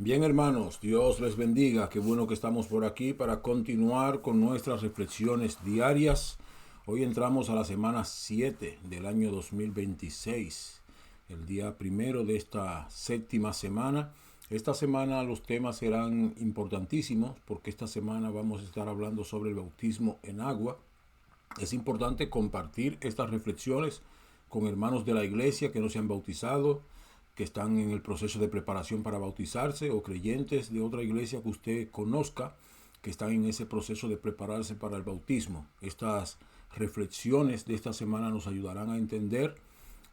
Bien, hermanos, Dios les bendiga. Qué bueno que estamos por aquí para continuar con nuestras reflexiones diarias. Hoy entramos a la semana 7 del año 2026, el día primero de esta séptima semana. Esta semana los temas serán importantísimos porque esta semana vamos a estar hablando sobre el bautismo en agua. Es importante compartir estas reflexiones con hermanos de la iglesia que no se han bautizado, que están en el proceso de preparación para bautizarse, o creyentes de otra iglesia que usted conozca que están en ese proceso de prepararse para el bautismo. Estas reflexiones de esta semana nos ayudarán a entender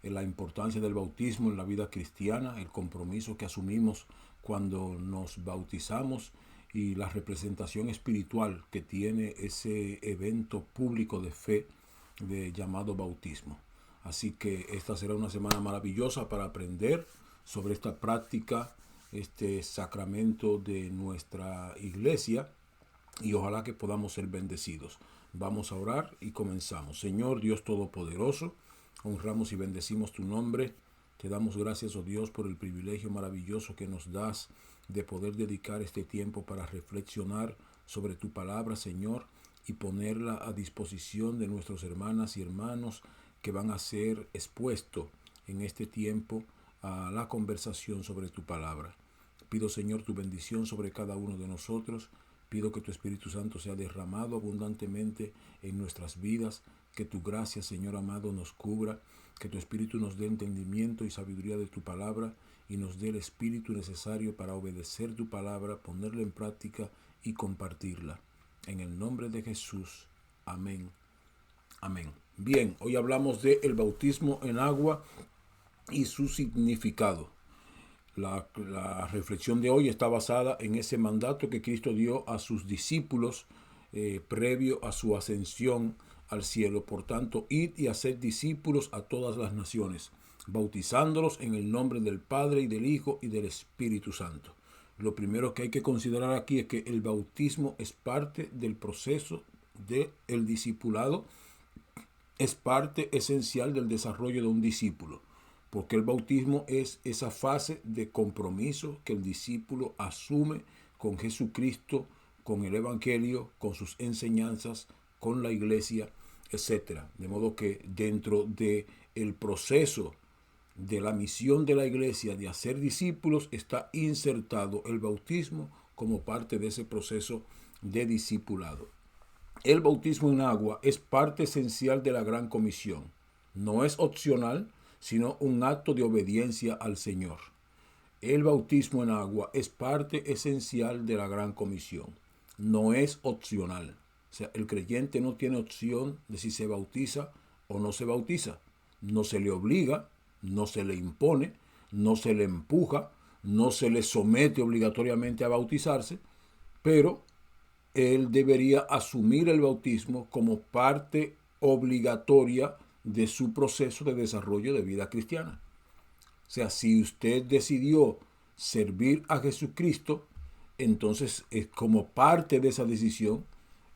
la importancia del bautismo en la vida cristiana, el compromiso que asumimos cuando nos bautizamos y la representación espiritual que tiene ese evento público de fe llamado bautismo. Así que esta será una semana maravillosa para aprender sobre esta práctica, este sacramento de nuestra iglesia, y ojalá que podamos ser bendecidos. Vamos a orar y comenzamos. Señor Dios Todopoderoso, honramos y bendecimos tu nombre. Te damos gracias, oh Dios, por el privilegio maravilloso que nos das de poder dedicar este tiempo para reflexionar sobre tu palabra, Señor, y ponerla a disposición de nuestras hermanas y hermanos que van a ser expuestos en este tiempo a la conversación sobre tu palabra. Pido, Señor, tu bendición sobre cada uno de nosotros. Pido que tu Espíritu Santo sea derramado abundantemente en nuestras vidas, que tu gracia, Señor amado, nos cubra, que tu Espíritu nos dé entendimiento y sabiduría de tu palabra y nos dé el Espíritu necesario para obedecer tu palabra, ponerla en práctica y compartirla. En el nombre de Jesús. Amén. Amén. Bien, hoy hablamos de el bautismo en agua y su significado. La reflexión de hoy está basada en ese mandato que Cristo dio a sus discípulos previo a su ascensión al cielo. Por tanto, id y haced discípulos a todas las naciones, bautizándolos en el nombre del Padre y del Hijo y del Espíritu Santo. Lo primero que hay que considerar aquí es que el bautismo es parte del proceso del discipulado, es parte esencial del desarrollo de un discípulo, porque el bautismo es esa fase de compromiso que el discípulo asume con Jesucristo, con el Evangelio, con sus enseñanzas, con la iglesia, etc. De modo que dentro del proceso de la misión de la iglesia de hacer discípulos está insertado el bautismo como parte de ese proceso de discipulado. El bautismo en agua es parte esencial de la Gran Comisión. No es opcional, sino un acto de obediencia al Señor. El bautismo en agua es parte esencial de la Gran Comisión. No es opcional. O sea, el creyente no tiene opción de si se bautiza o no se bautiza. No se le obliga, no se le impone, no se le empuja, no se le somete obligatoriamente a bautizarse, pero él debería asumir el bautismo como parte obligatoria de su proceso de desarrollo de vida cristiana. O sea, si usted decidió servir a Jesucristo, entonces como parte de esa decisión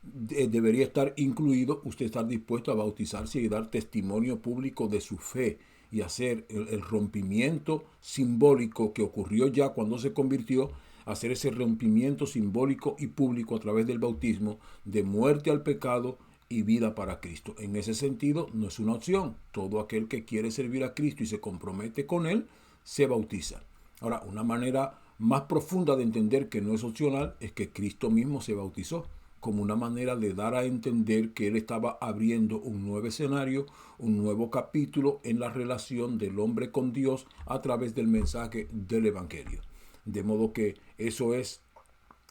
debería estar incluido usted estar dispuesto a bautizarse y dar testimonio público de su fe y hacer el rompimiento simbólico que ocurrió ya cuando se convirtió, hacer ese rompimiento simbólico y público a través del bautismo de muerte al pecado y vida para Cristo. En ese sentido, no es una opción. Todo aquel que quiere servir a Cristo y se compromete con Él, se bautiza. Ahora, una manera más profunda de entender que no es opcional es que Cristo mismo se bautizó, como una manera de dar a entender que Él estaba abriendo un nuevo escenario, un nuevo capítulo en la relación del hombre con Dios a través del mensaje del Evangelio. De modo que eso es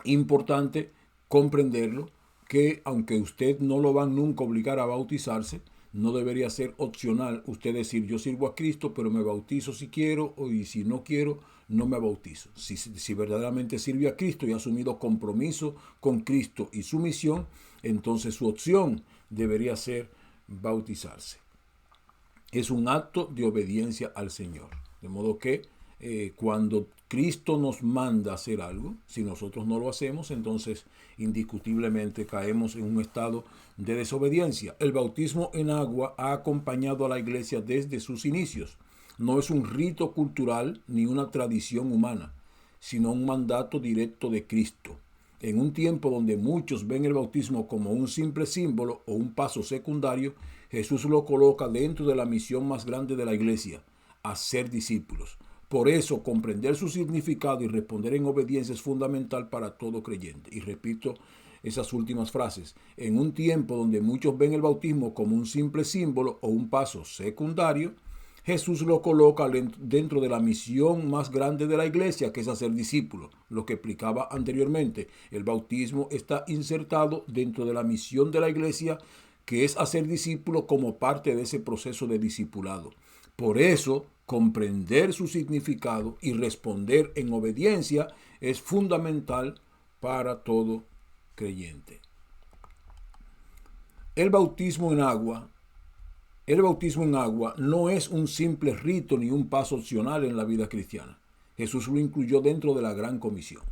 importante comprenderlo, que aunque usted no lo van nunca a obligar a bautizarse, no debería ser opcional usted decir yo sirvo a Cristo pero me bautizo si quiero y si no quiero no me bautizo. Si verdaderamente sirve a Cristo y ha asumido compromiso con Cristo y su misión, entonces su opción debería ser bautizarse. Es un acto de obediencia al Señor. De modo que cuando Cristo nos manda a hacer algo, si nosotros no lo hacemos, entonces indiscutiblemente caemos en un estado de desobediencia. El bautismo en agua ha acompañado a la iglesia desde sus inicios. No es un rito cultural ni una tradición humana, sino un mandato directo de Cristo. En un tiempo donde muchos ven el bautismo como un simple símbolo o un paso secundario, Jesús lo coloca dentro de la misión más grande de la iglesia, hacer discípulos. Por eso, comprender su significado y responder en obediencia es fundamental para todo creyente. Y repito esas últimas frases. En un tiempo donde muchos ven el bautismo como un simple símbolo o un paso secundario, Jesús lo coloca dentro de la misión más grande de la iglesia, que es hacer discípulos. Lo que explicaba anteriormente, el bautismo está insertado dentro de la misión de la iglesia, que es hacer discípulos como parte de ese proceso de discipulado. Por eso, comprender su significado y responder en obediencia es fundamental para todo creyente. El bautismo en agua no es un simple rito ni un paso opcional en la vida cristiana. Jesús lo incluyó dentro de la gran comisión,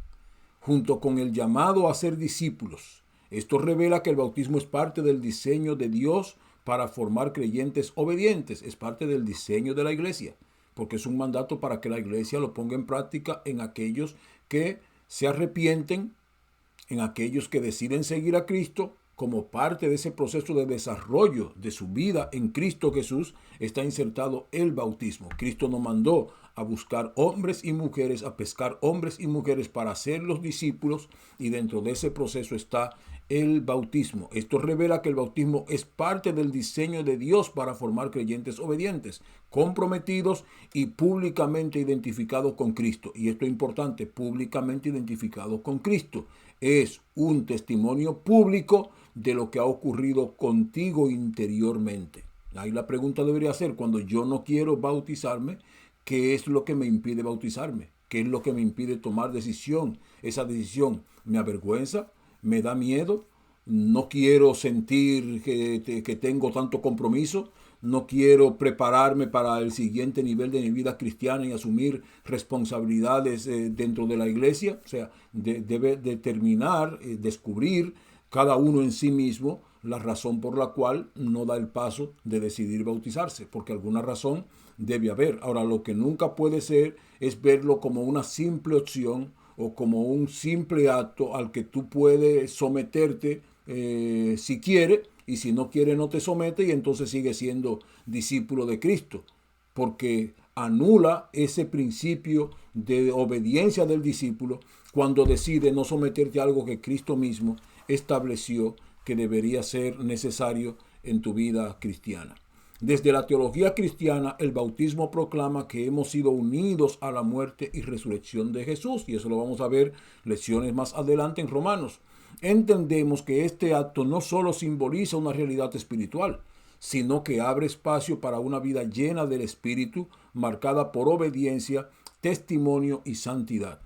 junto con el llamado a ser discípulos. Esto revela que el bautismo es parte del diseño de Dios para formar creyentes obedientes. Es parte del diseño de la iglesia, porque es un mandato para que la iglesia lo ponga en práctica en aquellos que se arrepienten, en aquellos que deciden seguir a Cristo. Como parte de ese proceso de desarrollo de su vida en Cristo Jesús está insertado el bautismo. Cristo nos mandó a buscar hombres y mujeres, a pescar hombres y mujeres para hacer los discípulos, y dentro de ese proceso está el bautismo. Esto revela que el bautismo es parte del diseño de Dios para formar creyentes obedientes, comprometidos y públicamente identificados con Cristo. Y esto es importante, públicamente identificados con Cristo. Es un testimonio público de lo que ha ocurrido contigo interiormente. Ahí la pregunta debería ser, cuando yo no quiero bautizarme, ¿qué es lo que me impide bautizarme? ¿Qué es lo que me impide tomar decisión? Esa decisión me avergüenza, me da miedo, no quiero sentir que tengo tanto compromiso, no quiero prepararme para el siguiente nivel de mi vida cristiana y asumir responsabilidades dentro de la iglesia. O sea, debe determinar, descubrir cada uno en sí mismo la razón por la cual no da el paso de decidir bautizarse, porque alguna razón debe haber. Ahora, lo que nunca puede ser es verlo como una simple opción o como un simple acto al que tú puedes someterte si quieres, y si no quiere no te somete, y entonces sigue siendo discípulo de Cristo, porque anula ese principio de obediencia del discípulo cuando decide no someterte a algo que Cristo mismo estableció que debería ser necesario en tu vida cristiana. Desde la teología cristiana, el bautismo proclama que hemos sido unidos a la muerte y resurrección de Jesús, y eso lo vamos a ver lecciones más adelante en Romanos. Entendemos que este acto no solo simboliza una realidad espiritual, sino que abre espacio para una vida llena del Espíritu, marcada por obediencia, testimonio y santidad.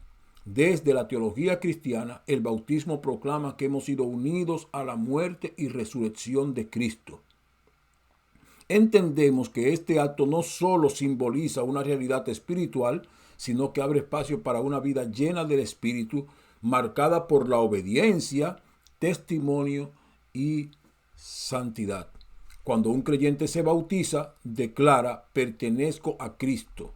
Desde la teología cristiana, el bautismo proclama que hemos sido unidos a la muerte y resurrección de Cristo. Entendemos que este acto no solo simboliza una realidad espiritual, sino que abre espacio para una vida llena del Espíritu, marcada por la obediencia, testimonio y santidad. Cuando un creyente se bautiza, declara, pertenezco a Cristo.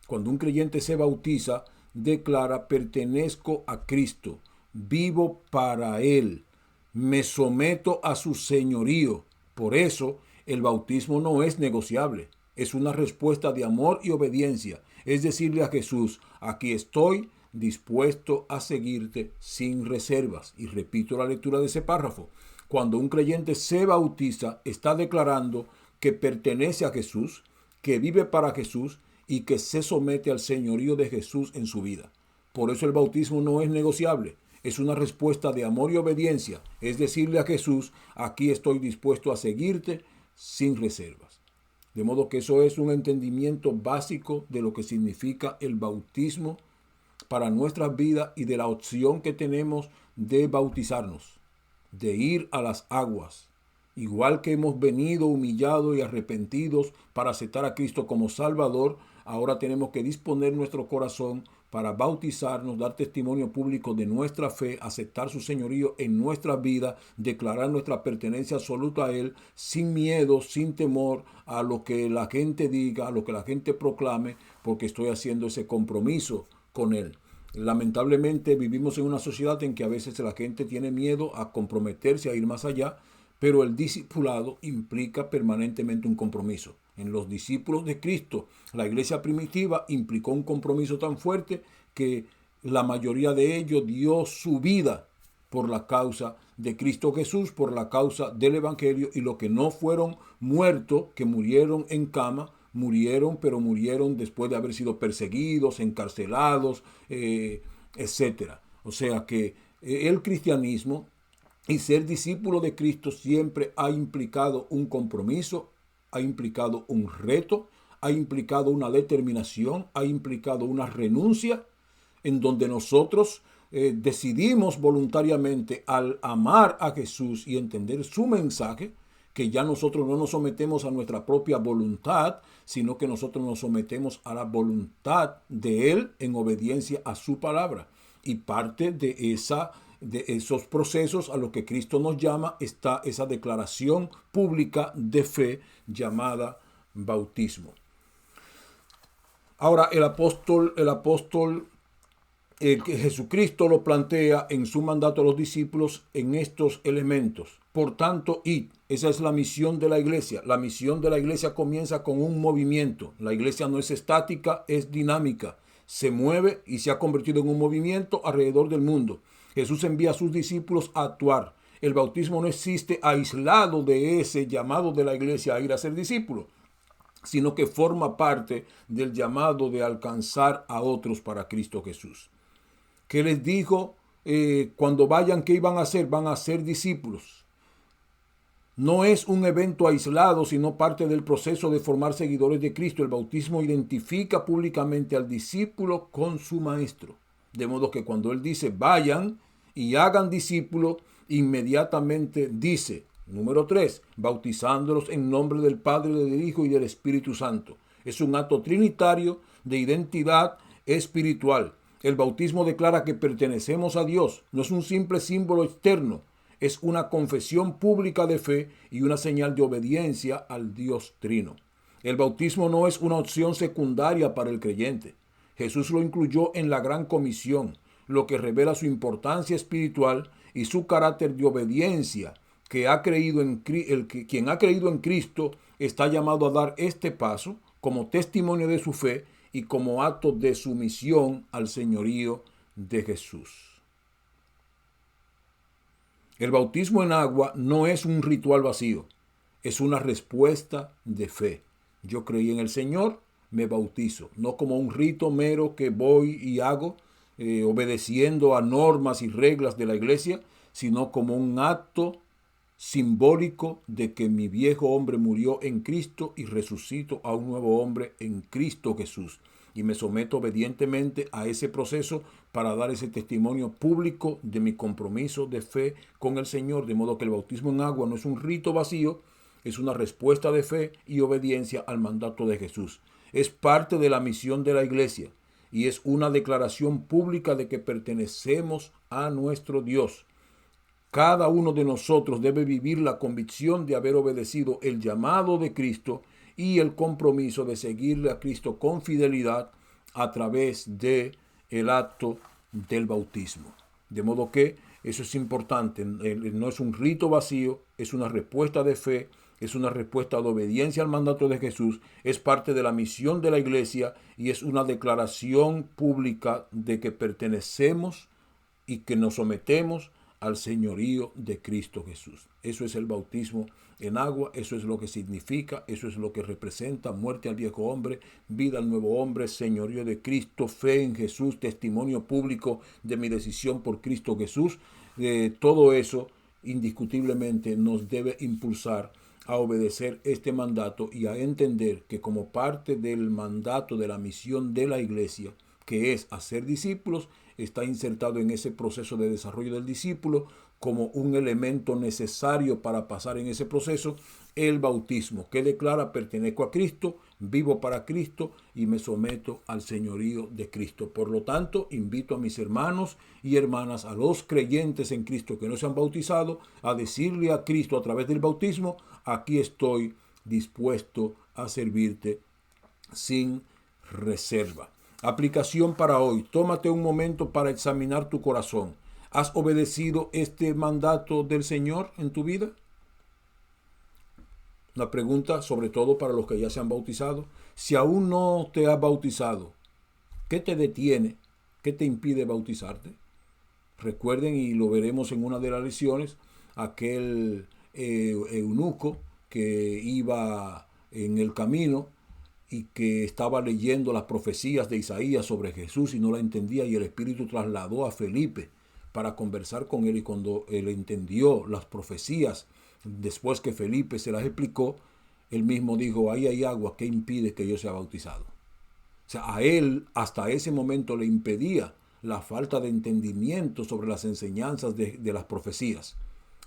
Cuando un creyente se bautiza, declara, pertenezco a Cristo, vivo para Él, me someto a su señorío. Por eso, el bautismo no es negociable, es una respuesta de amor y obediencia. Es decirle a Jesús, aquí estoy, dispuesto a seguirte sin reservas. Y repito la lectura de ese párrafo. Cuando un creyente se bautiza, está declarando que pertenece a Jesús, que vive para Jesús y que se somete al señorío de Jesús en su vida. Por eso el bautismo no es negociable. Es una respuesta de amor y obediencia. Es decirle a Jesús, aquí estoy dispuesto a seguirte sin reservas. De modo que eso es un entendimiento básico de lo que significa el bautismo para nuestras vidas y de la opción que tenemos de bautizarnos, de ir a las aguas. Igual que hemos venido humillados y arrepentidos para aceptar a Cristo como Salvador, ahora tenemos que disponer nuestro corazón para bautizarnos, dar testimonio público de nuestra fe, aceptar su señorío en nuestra vida, declarar nuestra pertenencia absoluta a Él, sin miedo, sin temor a lo que la gente diga, a lo que la gente proclame, porque estoy haciendo ese compromiso con Él. Lamentablemente vivimos en una sociedad en que a veces la gente tiene miedo a comprometerse, a ir más allá, pero el discipulado implica permanentemente un compromiso. En los discípulos de Cristo, la iglesia primitiva implicó un compromiso tan fuerte que la mayoría de ellos dio su vida por la causa de Cristo Jesús, por la causa del Evangelio, y los que no fueron muertos, que murieron en cama, murieron, pero murieron después de haber sido perseguidos, encarcelados, etcétera. O sea que el cristianismo y ser discípulo de Cristo siempre ha implicado un compromiso, ha implicado un reto, ha implicado una determinación, ha implicado una renuncia, en donde nosotros decidimos voluntariamente, al amar a Jesús y entender su mensaje, que ya nosotros no nos sometemos a nuestra propia voluntad, sino que nosotros nos sometemos a la voluntad de Él en obediencia a su palabra. Y parte de esos procesos a los que Cristo nos llama está esa declaración pública de fe llamada bautismo. Ahora el apóstol que Jesucristo lo plantea en su mandato a los discípulos en estos elementos. Por tanto, id. Esa es la misión de la iglesia. La misión de la iglesia comienza con un movimiento. La iglesia no es estática, es dinámica. Se mueve y se ha convertido en un movimiento alrededor del mundo. Jesús envía a sus discípulos a actuar. El bautismo no existe aislado de ese llamado de la iglesia a ir a ser discípulos, sino que forma parte del llamado de alcanzar a otros para Cristo Jesús. ¿Qué les dijo cuando vayan? ¿Qué iban a hacer? Van a ser discípulos. No es un evento aislado, sino parte del proceso de formar seguidores de Cristo. El bautismo identifica públicamente al discípulo con su maestro. De modo que cuando él dice vayan y hagan discípulos, inmediatamente dice, número 3, bautizándolos en nombre del Padre, del Hijo y del Espíritu Santo. Es un acto trinitario de identidad espiritual. El bautismo declara que pertenecemos a Dios. No es un simple símbolo externo. Es una confesión pública de fe y una señal de obediencia al Dios Trino. El bautismo no es una opción secundaria para el creyente. Jesús lo incluyó en la gran comisión, lo que revela su importancia espiritual y su carácter de obediencia. Quien ha creído en Cristo está llamado a dar este paso como testimonio de su fe y como acto de sumisión al señorío de Jesús. El bautismo en agua no es un ritual vacío, es una respuesta de fe. Yo creí en el Señor, me bautizo, no como un rito mero que voy y hago, obedeciendo a normas y reglas de la iglesia, sino como un acto simbólico de que mi viejo hombre murió en Cristo y resucito a un nuevo hombre en Cristo Jesús. Y me someto obedientemente a ese proceso para dar ese testimonio público de mi compromiso de fe con el Señor. De modo que el bautismo en agua no es un rito vacío, es una respuesta de fe y obediencia al mandato de Jesús. Es parte de la misión de la iglesia y es una declaración pública de que pertenecemos a nuestro Dios. Cada uno de nosotros debe vivir la convicción de haber obedecido el llamado de Cristo y el compromiso de seguirle a Cristo con fidelidad a través de el acto del bautismo. De modo que eso es importante, no es un rito vacío, es una respuesta de fe, es una respuesta de obediencia al mandato de Jesús, es parte de la misión de la iglesia y es una declaración pública de que pertenecemos y que nos sometemos al señorío de Cristo Jesús. Eso es el bautismo en agua, eso es lo que significa, eso es lo que representa: muerte al viejo hombre, vida al nuevo hombre, señorío de Cristo, fe en Jesús, testimonio público de mi decisión por Cristo Jesús. Todo eso indiscutiblemente nos debe impulsar a obedecer este mandato y a entender que como parte del mandato de la misión de la iglesia, que es hacer discípulos, está insertado en ese proceso de desarrollo del discípulo como un elemento necesario para pasar en ese proceso el bautismo, que declara: pertenezco a Cristo, vivo para Cristo y me someto al señorío de Cristo. Por lo tanto, invito a mis hermanos y hermanas, a los creyentes en Cristo que no se han bautizado, a decirle a Cristo a través del bautismo: aquí estoy dispuesto a servirte sin reserva. Aplicación para hoy. Tómate un momento para examinar tu corazón. ¿Has obedecido este mandato del Señor en tu vida? Una pregunta sobre todo para los que ya se han bautizado. Si aún no te has bautizado, ¿qué te detiene? ¿Qué te impide bautizarte? Recuerden, y lo veremos en una de las lecciones, aquel eunuco que iba en el camino y que estaba leyendo las profecías de Isaías sobre Jesús y no la entendía, y el Espíritu trasladó a Felipe para conversar con él, y cuando él entendió las profecías, después que Felipe se las explicó, él mismo dijo, ahí hay agua, ¿qué impide que yo sea bautizado? O sea, a él hasta ese momento le impedía la falta de entendimiento sobre las enseñanzas de las profecías,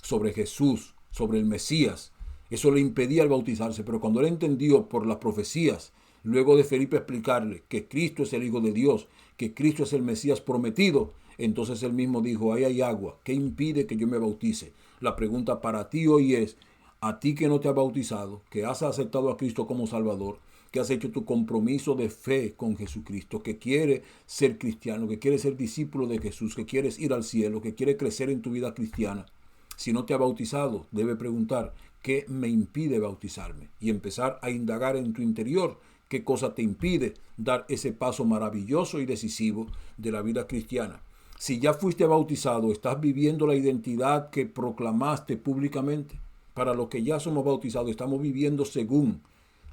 sobre Jesús, sobre el Mesías. Eso le impedía el bautizarse, pero cuando él entendió por las profecías, luego de Felipe explicarle que Cristo es el Hijo de Dios, que Cristo es el Mesías prometido, entonces él mismo dijo, ahí hay agua, ¿qué impide que yo me bautice? La pregunta para ti hoy es, a ti que no te has bautizado, que has aceptado a Cristo como Salvador, que has hecho tu compromiso de fe con Jesucristo, que quiere ser cristiano, que quiere ser discípulo de Jesús, que quieres ir al cielo, que quiere crecer en tu vida cristiana. Si no te ha bautizado, debe preguntar, ¿qué me impide bautizarme? Y empezar a indagar en tu interior qué cosa te impide dar ese paso maravilloso y decisivo de la vida cristiana. Si ya fuiste bautizado, ¿estás viviendo la identidad que proclamaste públicamente? Para los que ya somos bautizados, estamos viviendo según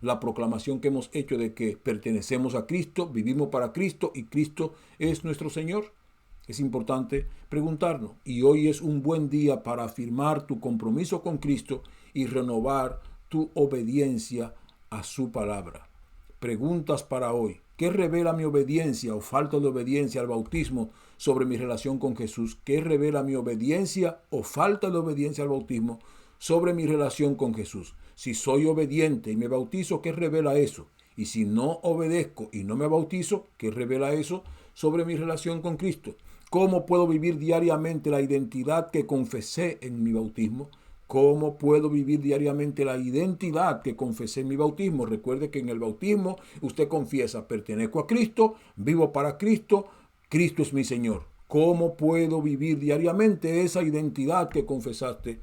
la proclamación que hemos hecho de que pertenecemos a Cristo, vivimos para Cristo y Cristo es nuestro Señor. Es importante preguntarnos, y hoy es un buen día para afirmar tu compromiso con Cristo y renovar tu obediencia a su palabra. Preguntas para hoy. ¿Qué revela mi obediencia o falta de obediencia al bautismo sobre mi relación con Jesús? ¿Qué revela mi obediencia o falta de obediencia al bautismo sobre mi relación con Jesús? Si soy obediente y me bautizo, ¿qué revela eso? Y si no obedezco y no me bautizo, ¿qué revela eso sobre mi relación con Cristo? ¿Cómo puedo vivir diariamente la identidad que confesé en mi bautismo? ¿Cómo puedo vivir diariamente la identidad que confesé en mi bautismo? Recuerde que en el bautismo usted confiesa, pertenezco a Cristo, vivo para Cristo, Cristo es mi Señor. ¿Cómo puedo vivir diariamente esa identidad que confesaste,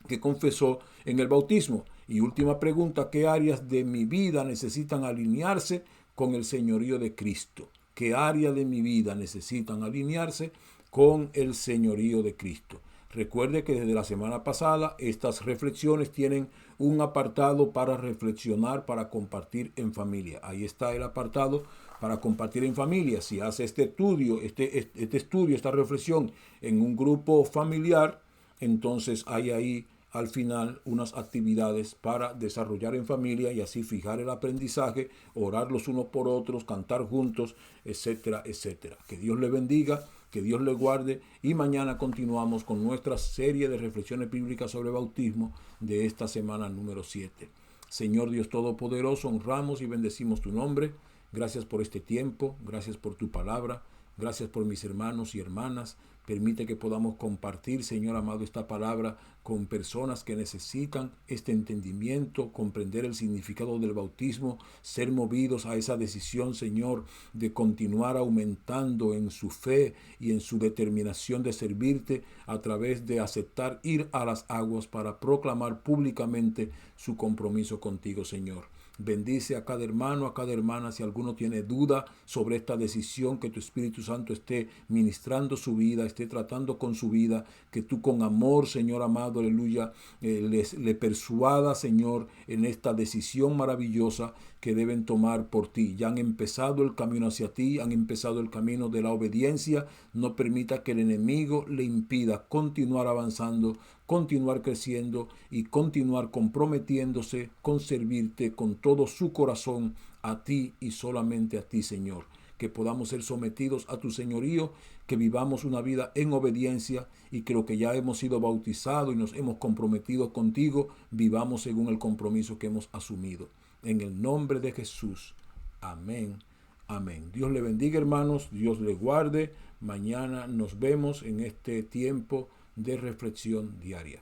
que confesó en el bautismo? Y última pregunta, ¿qué áreas de mi vida necesitan alinearse con el señorío de Cristo? ¿Qué áreas de mi vida necesitan alinearse con el señorío de Cristo? Recuerde que desde la semana pasada estas reflexiones tienen un apartado para reflexionar, para compartir en familia. Ahí está el apartado para compartir en familia. Si hace este estudio, esta reflexión en un grupo familiar, entonces hay ahí al final unas actividades para desarrollar en familia y así fijar el aprendizaje, orar los unos por otros, cantar juntos, etcétera, etcétera. Que Dios le bendiga, que Dios le guarde, y mañana continuamos con nuestra serie de reflexiones bíblicas sobre bautismo de esta semana número 7. Señor Dios Todopoderoso, honramos y bendecimos tu nombre. Gracias por este tiempo, gracias por tu palabra, gracias por mis hermanos y hermanas. Permite que podamos compartir, Señor amado, esta palabra con personas que necesitan este entendimiento, comprender el significado del bautismo, ser movidos a esa decisión, Señor, de continuar aumentando en su fe y en su determinación de servirte a través de aceptar ir a las aguas para proclamar públicamente su compromiso contigo, Señor. Bendice a cada hermano, a cada hermana. Si alguno tiene duda sobre esta decisión, que tu Espíritu Santo esté ministrando su vida, esté tratando con su vida, que tú con amor, Señor amado, aleluya, le persuada, Señor, en esta decisión maravillosa que deben tomar por ti. Ya han empezado el camino hacia ti, han empezado el camino de la obediencia. No permita que el enemigo le impida continuar avanzando, continuar creciendo y continuar comprometiéndose con servirte con todo su corazón a ti y solamente a ti, Señor. Que podamos ser sometidos a tu señorío, que vivamos una vida en obediencia y que lo que ya hemos sido bautizados y nos hemos comprometido contigo, vivamos según el compromiso que hemos asumido. En el nombre de Jesús. Amén. Amén. Dios le bendiga, hermanos. Dios le guarde. Mañana nos vemos en este tiempo de reflexión diaria.